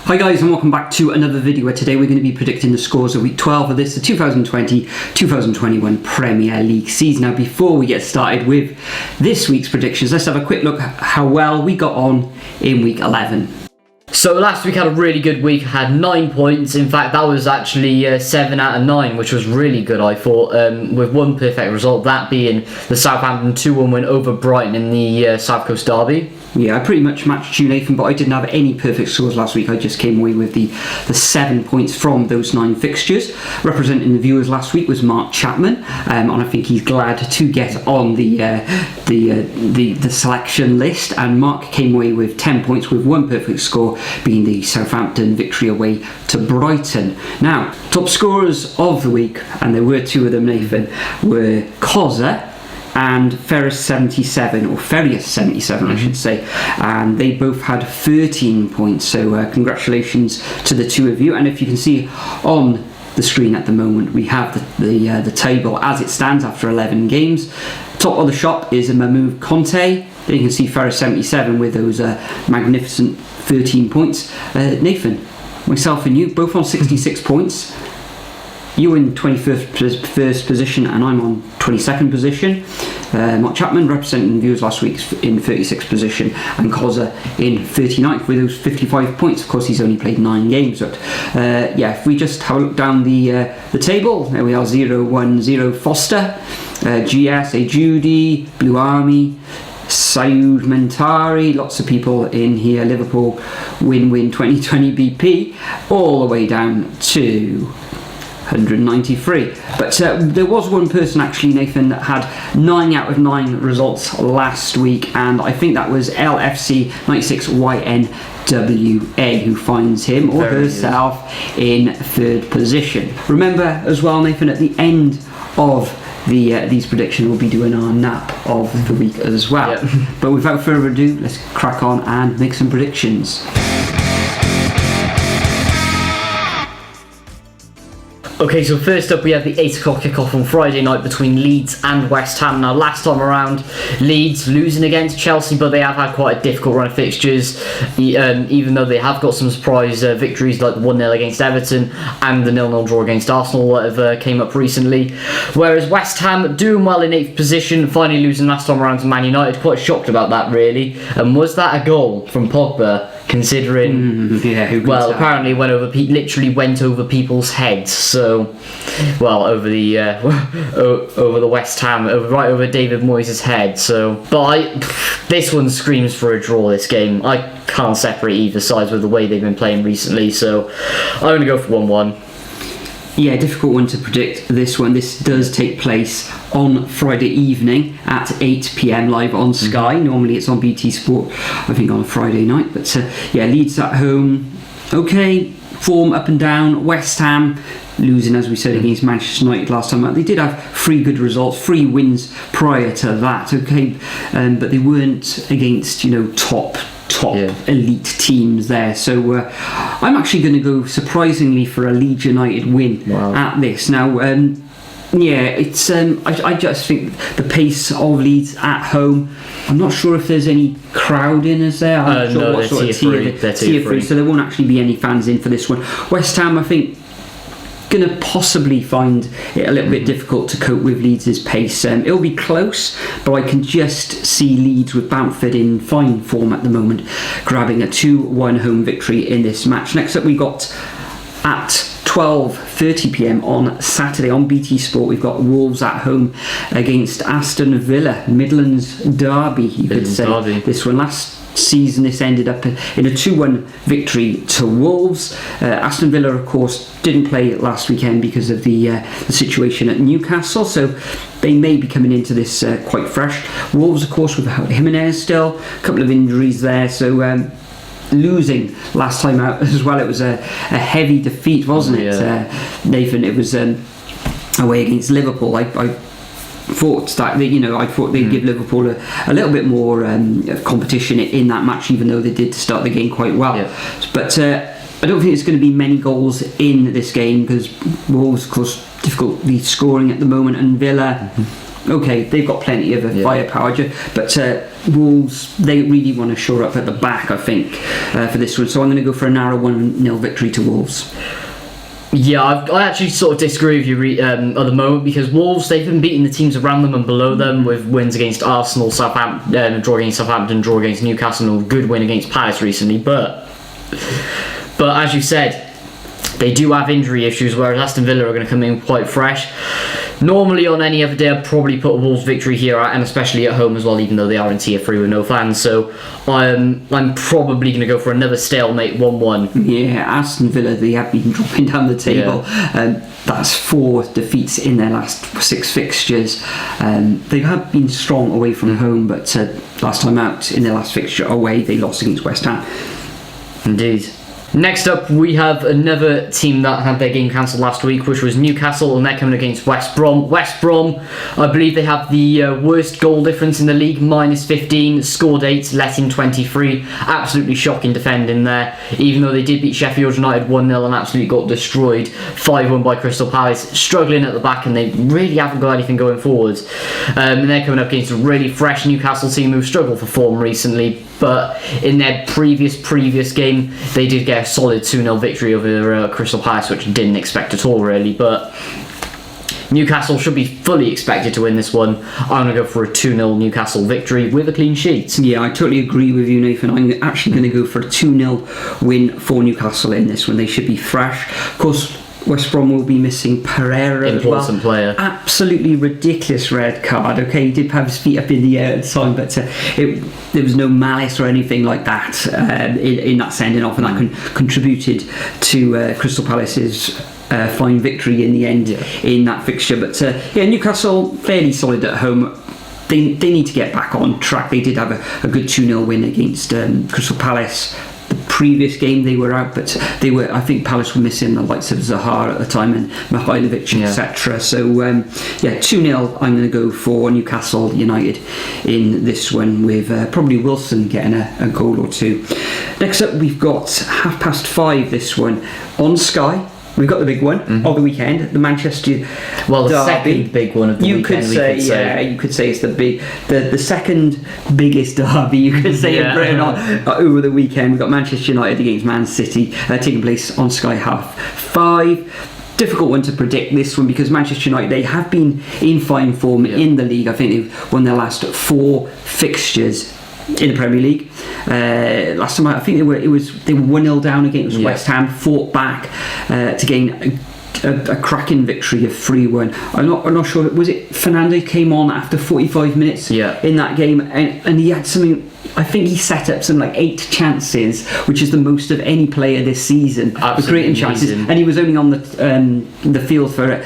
Hi guys, and welcome back to another video where today we're going to be predicting the scores of week 12 of this, the 2020-2021 Premier League season. Now before we get started with this week's predictions, let's have a quick look at how well we got on in week 11. So last week had a really good week, had 9 points. In fact, that was actually 7 out of 9, which was really good, I thought, with one perfect result, that being the Southampton 2-1 win over Brighton in the South Coast Derby. Yeah, I pretty much matched you, Nathan, but I didn't have any perfect scores last week. I just came away with the 7 points from those 9 fixtures. Representing the viewers last week was Mark Chapman, and I think he's glad to get on the selection list. And Mark came away with 10 points with one perfect score, being the Southampton victory away to Brighton. Now, top scorers of the week, and there were 2 of them, Nathan, were Cozza and Ferris 77, or Ferrius 77 I should say, and they both had 13 points, so congratulations to the 2 of you. And if you can see on the screen at the moment, we have the table as it stands after 11 games. Top of the shop is Mahmoud Conte. There you can see Ferris 77 with those magnificent 13 points. Nathan, myself and you, both on 66 points. You in 21st position and I'm on 22nd position. Mark Chapman representing viewers last week in 36th position, and Cozza in 39th with those 55 points. Of course, he's only played 9 games, but if we just have a look down the table, there we are: 0-1-0 Foster, GS, A Judy, Blue Army, Sayoud Mentari, lots of people in here, Liverpool, win 2020 BP, all the way down to 193. But there was one person actually, Nathan, that had 9 out of 9 results last week, and I think that was LFC96YNWA, who finds him or herself in 3rd position. Remember as well, Nathan, at the end of these predictions we'll be doing our nap of the week as well. Yep. But without further ado, let's crack on and make some predictions. Okay, so first up we have the 8 o'clock kickoff on Friday night between Leeds and West Ham. Now, last time around, Leeds losing against Chelsea, but they have had quite a difficult run of fixtures, even though they have got some surprise victories like the 1-0 against Everton and the 0-0 draw against Arsenal that came up recently. Whereas West Ham doing well in 8th position, finally losing last time around to Man United. Quite shocked about that, really. And was that a goal from Pogba? Considering, apparently literally went over people's heads. So, over the over the West Ham, right over David Moyes' head. So, but this one screams for a draw. This game, I can't separate either sides with the way they've been playing recently. So, I'm going to go for 1-1. Yeah, difficult one to predict, this one. This does take place on Friday evening at 8 PM live on Sky. Normally it's on BT Sport, I think, on a Friday night. But Leeds at home, okay, form up and down. West Ham losing, as we said, against Manchester United last time out. They did have 3 good results, 3 wins prior to that, okay, but they weren't against, top elite teams there. So I'm actually going to go surprisingly for a Leeds United win at this. Now, it's I just think the pace of Leeds at home, I'm not sure if there's any crowd in as there. I'm not sure what sort of tier 3, so there won't actually be any fans in for this one. West Ham, I think, going to possibly find it a little bit difficult to cope with Leeds' pace. It'll be close, but I can just see Leeds with Bamford in fine form at the moment, grabbing a 2-1 home victory in this match. Next up, we got at 12:30 PM on Saturday on BT Sport, we've got Wolves at home against Aston Villa, Midlands derby, you could say. This one last season, this ended up in a 2-1 victory to Wolves. Aston Villa, of course, didn't play last weekend because of the situation at Newcastle, so they may be coming into this quite fresh. Wolves, of course, without Jimenez still, a couple of injuries there, so losing last time out as well. It was a heavy defeat, wasn't it, Nathan? It was away against Liverpool. I thought that they'd give Liverpool a little bit more competition in that match, even though they did start the game quite well. But I don't think there's going to be many goals in this game because Wolves, of course, difficultly scoring at the moment, and Villa okay, they've got plenty of firepower, but Wolves, they really want to shore up at the back, I think, for this one. So I'm going to go for a narrow 1-0 victory to Wolves. Yeah, I actually sort of disagree with you at the moment, because Wolves, they've been beating the teams around them and below them with wins against Arsenal, Southampton, draw against Southampton, draw against Newcastle, and a good win against Palace recently. But as you said, they do have injury issues, whereas Aston Villa are going to come in quite fresh. Normally on any other day I'd probably put a Wolves victory here, and especially at home as well, even though they are in tier 3 with no fans. So I'm probably going to go for another stalemate 1-1. Yeah, Aston Villa, they have been dropping down the table. That's 4 defeats in their last 6 fixtures. They have been strong away from home, but last time out in their last fixture away, they lost against West Ham. Indeed. Next up, we have another team that had their game cancelled last week, which was Newcastle, and they're coming against West Brom. West Brom, I believe they have the worst goal difference in the league, -15, scored 8, let in 23. Absolutely shocking defending there, even though they did beat Sheffield United 1-0 and absolutely got destroyed. 5-1 by Crystal Palace, struggling at the back, and they really haven't got anything going forward. And they're coming up against a really fresh Newcastle team who've struggled for form recently. But in their previous game, they did get a solid 2-0 victory over Crystal Palace, which I didn't expect at all, really. But Newcastle should be fully expected to win this one. I'm going to go for a 2-0 Newcastle victory with a clean sheet. Yeah, I totally agree with you, Nathan. I'm actually going to go for a 2-0 win for Newcastle in this one. They should be fresh. Of course, West Brom will be missing Pereira as well. Important player. Absolutely ridiculous red card. Okay, he did have his feet up in the air at the time, but there was no malice or anything like that in that sending off, and that contributed to Crystal Palace's fine victory in the end in that fixture. But Newcastle fairly solid at home. They need to get back on track. They did have a good 2-0 win against Crystal Palace. Previous game they were out, but I think Palace were missing the likes of Zaha at the time and Mihailovic, etc. So 2-0 I'm going to go for Newcastle United in this one, with probably Wilson getting a goal or two. Next up, we've got 5:30 this one on Sky. We've got the big one of the weekend, the Manchester the derby. Second big one of the weekend. You could say it's the second biggest derby, you could say, in Britain over the weekend. We've got Manchester United against Man City taking place on Sky 5:30. Difficult one to predict, this one, because Manchester United, they have been in fine form in the league. I think they've won their last 4 fixtures in the Premier League. Last time I think they were 1-0 down against West Ham, fought back to gain a cracking victory of 3-1. I'm not sure, was it Fernando came on after 45 minutes in that game, and he had something. I think he set up some 8 chances, which is the most of any player this season, with creating chances, and he was only on the field for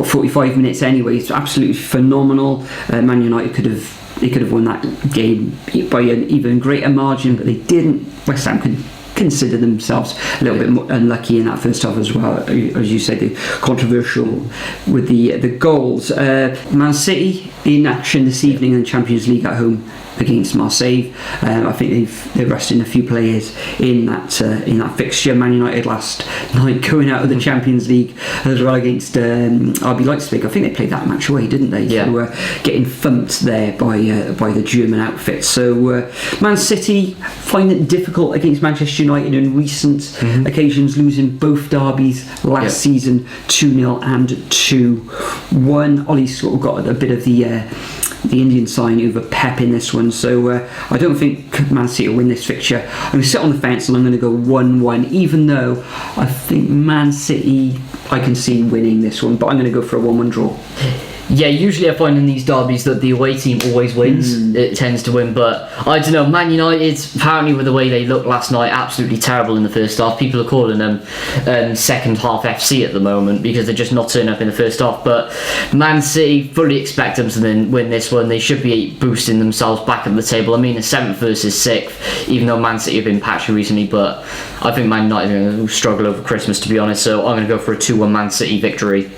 45 minutes anyway. It's absolutely phenomenal. Man United could have won that game by an even greater margin, but they didn't. West Ham could consider themselves a little bit more unlucky in that first half as well, as you said, controversial with the goals. Man City in action this evening in the Champions League at home against Marseille. I think they're resting a few players in that fixture. Man United last night going out of the Champions League as well against RB Leipzig. I think they played that match away, didn't they? Yeah. They were getting thumped there by the German outfit. So Man City find it difficult against Manchester United in recent occasions, losing both derbies last season 2-0 and 2-1. Ollie's sort of got a bit of the Indian sign over Pep in this one, so I don't think Man City will win this fixture. I'm going to sit on the fence and I'm going to go 1-1, even though I think Man City I can see winning this one, but I'm going to go for a 1-1 draw. Yeah, usually I find in these derbies that the away team always wins. It tends to win, but I don't know. Man United, apparently with the way they looked last night, absolutely terrible in the first half. People are calling them second half FC at the moment because they're just not turning up in the first half. But Man City, fully expect them to then win this one. They should be boosting themselves back at the table. I mean, a 7th versus 6th, even though Man City have been patchy recently, but I think Man United are going to struggle over Christmas, to be honest. So I'm going to go for a 2-1 Man City victory.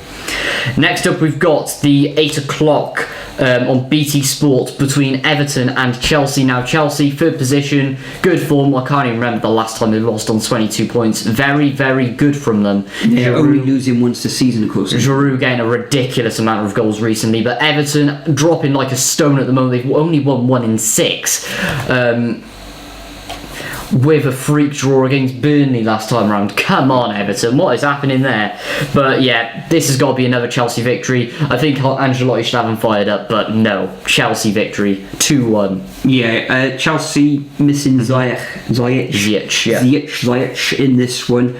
Next up, we've got the be 8 o'clock on BT Sport between Everton and Chelsea. Now Chelsea, 3rd position, good form. I can't even remember the last time they lost on 22 points. Very, very good from them. They're only losing once this season, of course. Giroud getting a ridiculous amount of goals recently, but Everton dropping like a stone at the moment. They've only won 1 in 6. With a freak draw against Burnley last time around. Come on, Everton, what is happening there? But yeah, this has got to be another Chelsea victory. I think Ancelotti should have them fired up, but no, Chelsea victory, 2-1. Yeah, Chelsea missing Ziyech in this one,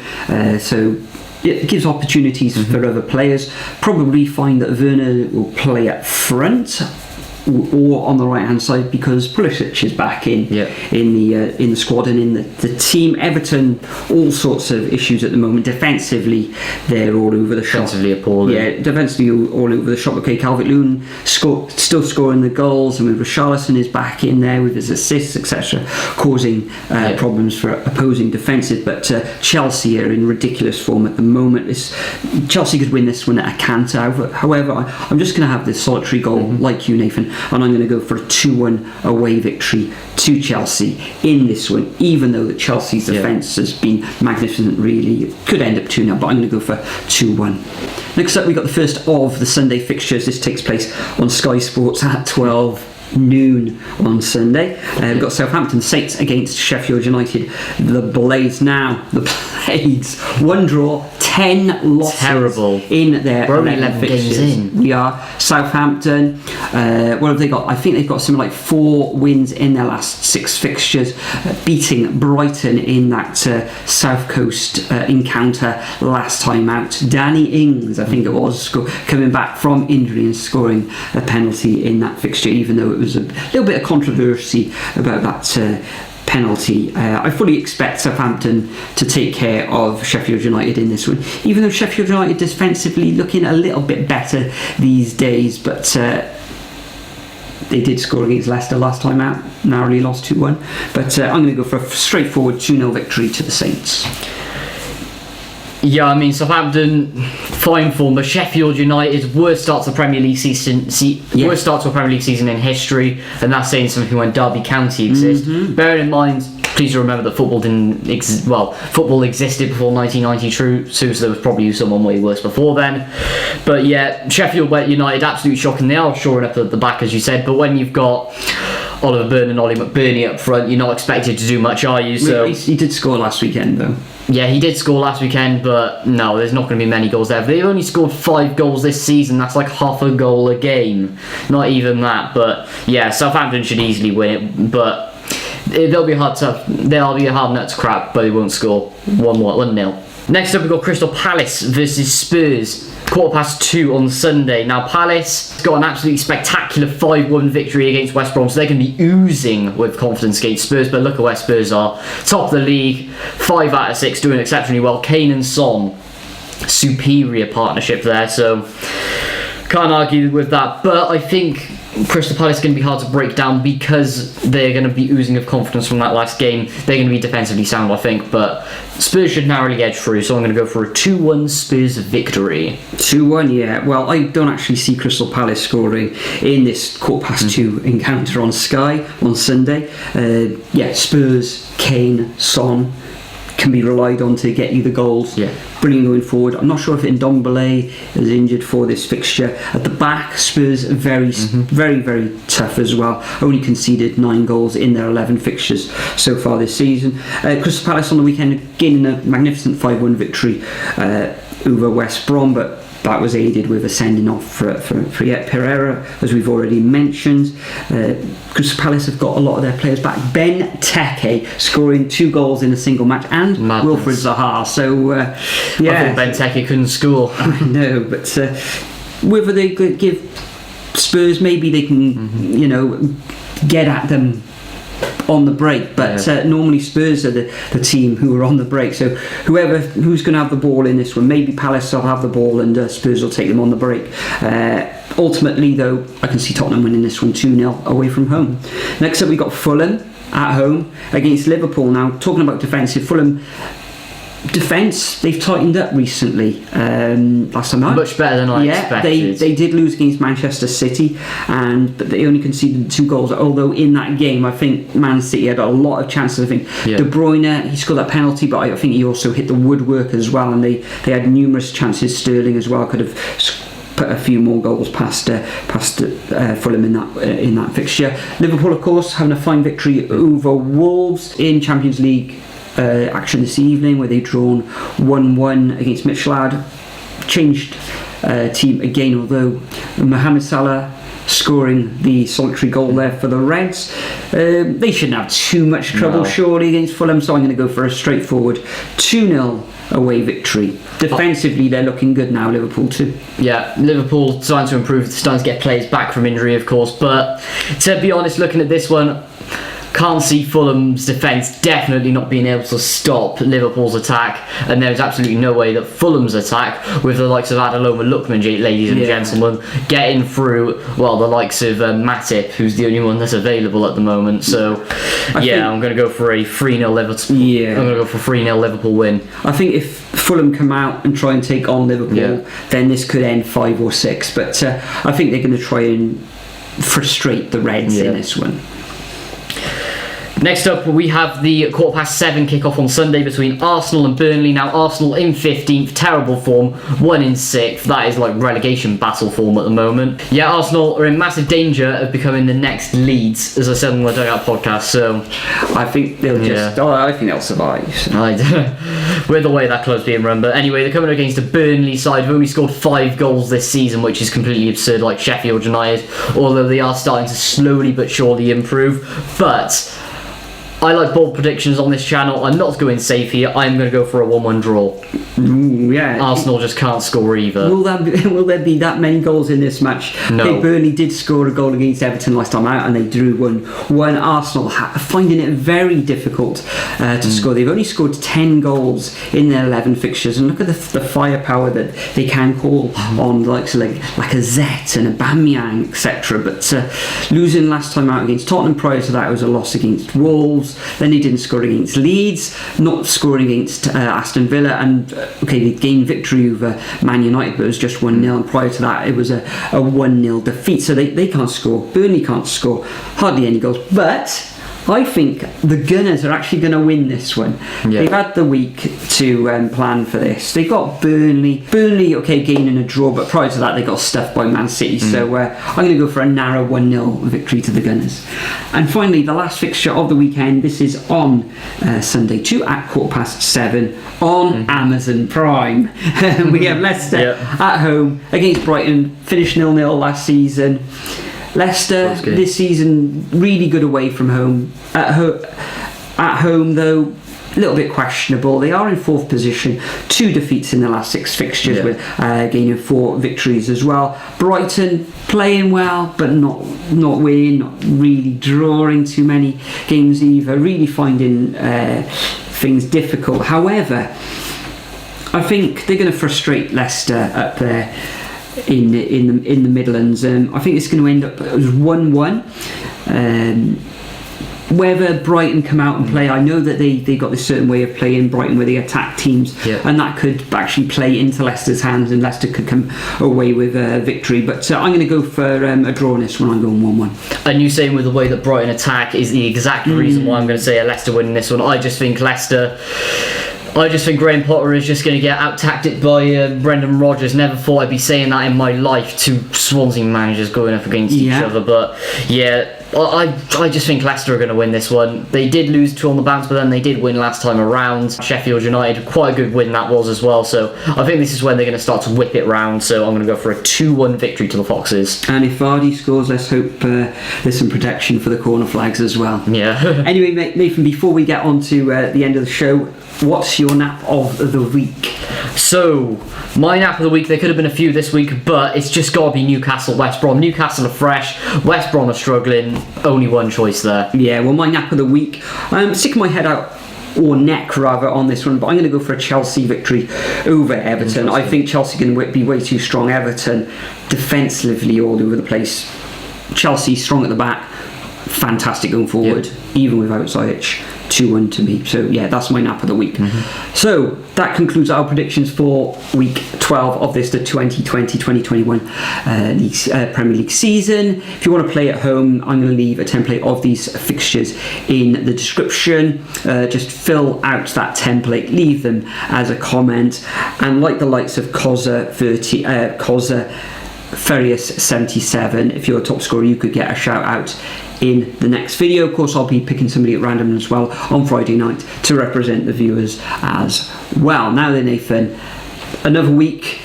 so it gives opportunities for other players. Probably find that Werner will play up front or on the right hand side because Pulisic is back in the squad and in the team. Everton, all sorts of issues at the moment. Defensively, they're all over the shop. Defensively appalling. Yeah, defensively all over the shop. Okay, Calvert-Lewin still scoring the goals, and with Richarlison is back in there with his assists, etc., causing problems for opposing defences. But Chelsea are in ridiculous form at the moment. Chelsea could win this one at a canter. However, I'm just going to have this solitary goal, like you, Nathan, and I'm going to go for a 2-1 away victory to Chelsea in this one, even though the Chelsea's defence has been magnificent. Really, it could end up 2-0, but I'm going to go for 2-1. Next up, we got the first of the Sunday fixtures. This takes place on Sky Sports at 12 noon on Sunday. We've got Southampton Saints against Sheffield United. The Blades, 1 draw, 10 losses. Terrible. In their We're only 11 fixtures. games in. We are. Southampton, what have they got? I think they've got something like 4 wins in their last 6 fixtures, beating Brighton in that South Coast encounter last time out. Danny Ings, I think it was, coming back from injury and scoring a penalty in that fixture, even though it was a little bit of controversy about that penalty. I fully expect Southampton to take care of Sheffield United in this one, even though Sheffield United defensively looking a little bit better these days, but they did score against Leicester last time out, narrowly lost 2-1, but I'm going to go for a straightforward 2-0 victory to the Saints. Yeah, I mean, Southampton, fine form, but Sheffield United, worst start to a Premier League season, worst start to a Premier League season in history, and that's saying something when Derby County exists. Bearing in mind, please remember that football football existed before 1992, so there was probably someone way worse before then. But yeah, Sheffield United, absolutely shocking. They are shoring up at the back, as you said, but when you've got Oliver Byrne and Ollie McBurney up front, you're not expected to do much, are you? So he did score last weekend, though. Yeah, he did score last weekend, but no, there's not going to be many goals there. They've only scored 5 goals this season. That's like half a goal a game. Not even that, but yeah, Southampton should easily win it, but they'll be a hard nut to crack, but they won't score 1-0. Next up, we've got Crystal Palace versus Spurs. 2:15 on Sunday. Now Palace got an absolutely spectacular 5-1 victory against West Brom, so they're going to be oozing with confidence against Spurs. But look at where Spurs are, top of the league, 5 out of 6, doing exceptionally well. Kane and Son, superior partnership there, so can't argue with that. But I think Crystal Palace is going to be hard to break down because they're going to be oozing of confidence from that last game. They're going to be defensively sound, I think, but Spurs should narrowly edge through, so I'm going to go for a 2-1 Spurs victory. 2-1, yeah. Well, I don't actually see Crystal Palace scoring in this 2:15 encounter on Sky on Sunday. Spurs, Kane, Son can be relied on to get you the goals. Yeah. Brilliant going forward. I'm not sure if Ndombele is injured for this fixture. At the back, Spurs are very, very tough as well. Only conceded 9 goals in their 11 fixtures so far this season. Crystal Palace on the weekend gaining a magnificent 5-1 victory over West Brom, but that was aided with a sending off for Pereira, as we've already mentioned. Crystal Palace have got a lot of their players back. Ben Teke scoring 2 goals in a single match, and Wilfried Zaha. So, I thought Ben Teke couldn't score. I know, but whether they could give Spurs, maybe they can, get at them on the break, but normally Spurs are the team who are on the break, so who's going to have the ball in this one, maybe Palace will have the ball and Spurs will take them on the break. Ultimately though, I can see Tottenham winning this one 2-0 away from home. Next up we got Fulham at home against Liverpool. Now, talking about defensive, Fulham Defence, they've tightened up recently. Last time out, Much better than I expected. They did lose against Manchester City, but they only conceded 2 goals. Although in that game, I think Man City had a lot of chances. I think De Bruyne, he scored that penalty, but I think he also hit the woodwork as well. And they had numerous chances. Sterling as well could have put a few more goals past Fulham in that fixture. Liverpool, of course, having a fine victory over Wolves in Champions League action this evening, where they've drawn 1-1 against Midtjylland. Changed team again, although Mohamed Salah scoring the solitary goal there for the Reds. They shouldn't have too much trouble surely against Fulham, so I'm going to go for a straightforward 2-0 away victory. Defensively, they're looking good now, Liverpool too. Yeah, Liverpool starting to improve, starting to get players back from injury, of course, but to be honest, looking at this one, can't see Fulham's defence definitely not being able to stop Liverpool's attack, and there's absolutely no way that Fulham's attack, with the likes of Adeloma Lookman, ladies and gentlemen, getting through, well, the likes of Matip, who's the only one that's available at the moment. So, I'm going to go for a 3-0 Liverpool. I'm going to go for a 3-0 Liverpool win. I think if Fulham come out and try and take on Liverpool, then this could end 5 or 6. But I think they're going to try and frustrate the Reds in this one. Next up, we have the 7:15 kick-off on Sunday between Arsenal and Burnley. Now, Arsenal in 15th, terrible form, 1 in 6th. That is like relegation battle form at the moment. Yeah, Arsenal are in massive danger of becoming the next Leeds, as I said on the Dugout podcast. So, I think they'll I think they'll survive. So. With the way that club's being run. But anyway, they're coming against a Burnley side who've only scored 5 goals this season, which is completely absurd, like Sheffield United. Although they are starting to slowly but surely improve. But I like bold predictions on this channel. I'm not going safe here. I'm going to go for a 1-1 draw. Arsenal just can't score either. Will there be that many goals in this match? No. Okay, Burnley did score a goal against Everton last time out, and they drew 1-1. Arsenal finding it very difficult to score. They've only scored 10 goals in their 11 fixtures, and look at the firepower that they can call on, like a Zet and a Aubameyang, etc. But losing last time out against Tottenham, prior to that it was a loss against Wolves. Then they didn't score against Leeds, not scoring against Aston Villa, and they gained victory over Man United, but it was just 1-0, and prior to that it was a 1-0 defeat. So they can't score. Burnley can't score hardly any goals, but I think the Gunners are actually going to win this one. They've had the week to plan for this. They got Burnley, gaining a draw, but prior to that they got stuffed by Man City. So I'm going to go for a narrow 1-0 victory to the Gunners. And finally, the last fixture of the weekend. This is on Sunday too, at 7:15 on Amazon Prime. We have Leicester at home against Brighton. Finished 0-0 last season. Leicester this season really good away from home. At home though, a little bit questionable. They are in 4th position, 2 defeats in the last 6 fixtures, with gaining 4 victories as well. Brighton playing well, but not winning, not really drawing too many games either. Really finding things difficult. However, I think they're going to frustrate Leicester up there in the Midlands. I think it's going to end up as 1-1. Whether Brighton come out and play, I know that they got this certain way of playing, Brighton, where they attack teams, and that could actually play into Leicester's hands, and Leicester could come away with a victory. But I'm going to go for a draw in this one. I'm going 1-1. And you saying with the way that Brighton attack is the exact reason why I'm going to say a Leicester winning this one. I just think Graham Potter is just going to get out-tacticked by Brendan Rodgers. Never thought I'd be saying that in my life. 2 Swansea managers going up against each other. But I just think Leicester are going to win this one. They did lose 2 on the bounce, but then they did win last time around. Sheffield United, quite a good win that was as well. So I think this is when they're going to start to whip it round. So I'm going to go for a 2-1 victory to the Foxes. And if Vardy scores, let's hope there's some protection for the corner flags as well. Anyway, Nathan, before we get on to the end of the show, what's your nap of the week? So, my nap of the week, there could have been a few this week, but it's just got to be Newcastle, West Brom. Newcastle are fresh, West Brom are struggling, only one choice there. Yeah, well, my nap of the week, I'm sticking my head out, or neck rather, on this one, but I'm going to go for a Chelsea victory over Everton. I think Chelsea are going to be way too strong. Everton, defensively all over the place. Chelsea, strong at the back, fantastic going forward, even without Ziyech. 2-1 to me. So yeah, that's my nap of the week. So that concludes our predictions for week 12 of the 2020-2021 Premier League season. If you want to play at home, I'm going to leave a template of these fixtures in the description. Just fill out that template, leave them as a comment, and like the likes of Ferius77, if you're a top scorer, you could get a shout out in the next video. Of course, I'll be picking somebody at random as well on Friday night to represent the viewers as well. Now then, Nathan, another week,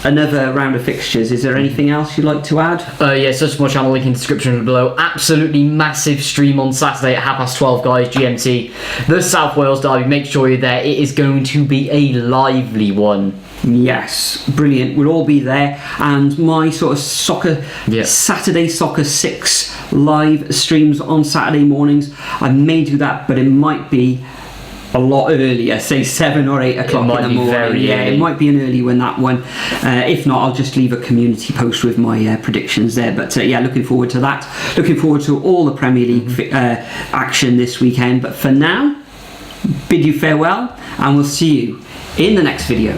another round of fixtures. Is there anything else you'd like to add? Yeah, search my channel, link in the description below. Absolutely massive stream on Saturday at 12:30 guys, GMT. The South Wales derby. Make sure you're there. It is going to be a lively one. Yes, brilliant. We'll all be there. And my sort of Saturday Soccer 6 live streams on Saturday mornings, I may do that, but it might be a lot earlier, say 7 or 8 o'clock in the morning. It might be an early one, that one. If not, I'll just leave a community post with my predictions there. But yeah, looking forward to that. Looking forward to all the Premier League action this weekend. But for now, bid you farewell, and we'll see you in the next video.